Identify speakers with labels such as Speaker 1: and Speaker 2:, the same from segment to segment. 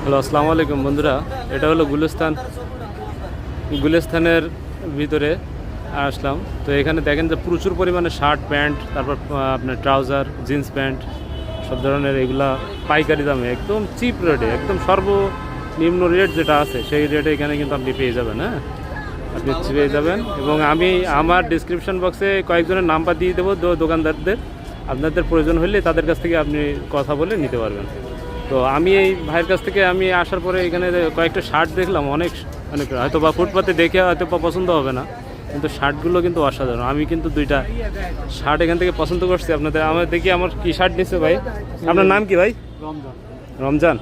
Speaker 1: Hello, আসসালামু আলাইকুম বন্ধুরা। এটা হলো গুলিস্তানের ভিতরে আসলাম। তো এখানে দেখেন যে প্রচুর পরিমাণে শার্ট প্যান্ট, তারপর আপনার ট্রাউজার, জিন্স প্যান্ট, সব ধরনের এগুলা পাইকারি দামে একদম চিপ রেটে, একদম সর্বনিম্ন রেট যেটা আছে সেই রেটে এখানে কিন্তু আপনি পেয়ে যাবেন। হ্যাঁ, আপনি পেয়ে যাবেন। এবং আমি আমার ডিসক্রিপশন বক্সে কয়েকজনের নাম্বার দিয়ে দেবো দোকানদারদের। আপনাদের প্রয়োজন হলে তাদের কাছ থেকে আপনি কথা বলে নিতে পারবেন। তো আমি এই ভাইয়ের কাছ থেকে আমি আসার পরে এখানে কয়েকটা শার্ট দেখলাম, অনেক অনেক হয়তো বা ফুটপাতে দেখে হয়তো বা পছন্দ হবে না, কিন্তু শার্টগুলো কিন্তু অসাধারণ। আমি কিন্তু দুইটা শার্ট এখান থেকে পছন্দ করছি। আমার দেখি আমার কি শার্ট নিচ্ছে ভাই। আপনার নাম কি ভাই? রমজান।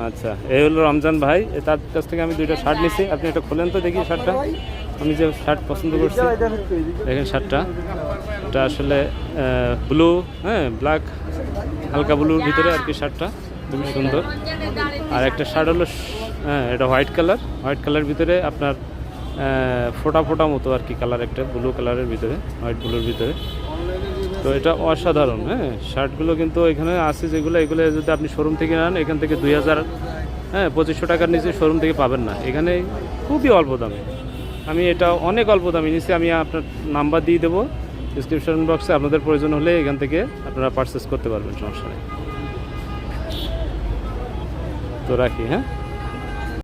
Speaker 1: আচ্ছা, এই হলো রমজান ভাই। তার কাছ থেকে আমি দুইটা শার্ট নিচ্ছি। আপনি এটা খোলেন তো দেখি শার্টটা। আমি যে শার্ট পছন্দ করছি, দেখেন শার্টটা, এটা আসলে ব্লু, হ্যাঁ ব্ল্যাক, হালকা ব্লুর ভিতরে আর কি শার্টটা খুবই সুন্দর। আর একটা শার্ট হলো হ্যাঁ এটা হোয়াইট কালার ভিতরে আপনার ফোটা ফোটা মতো আর কি কালার, একটা ব্লু কালারের ভিতরে, হোয়াইট ব্লুর ভিতরে। তো এটা অসাধারণ। হ্যাঁ, শার্টগুলো কিন্তু এখানে আছে যেগুলো, এগুলো যদি আপনি শোরুম থেকে নেন এখান থেকে 2000, হ্যাঁ 2500 টাকার নিচে শোরুম থেকে পাবেন না। এখানে খুবই অল্প দামে, আমি এটা অনেক অল্প দামে নিচ্ছি। আমি আপনার নাম্বার দিয়ে দেবো ডিসক্রিপশন বক্সে, আপনাদের প্রয়োজন হলে এখান থেকে আপনারা পারচেস করতে পারবেন, সমস্যা নেই। তো রাখি, হ্যাঁ।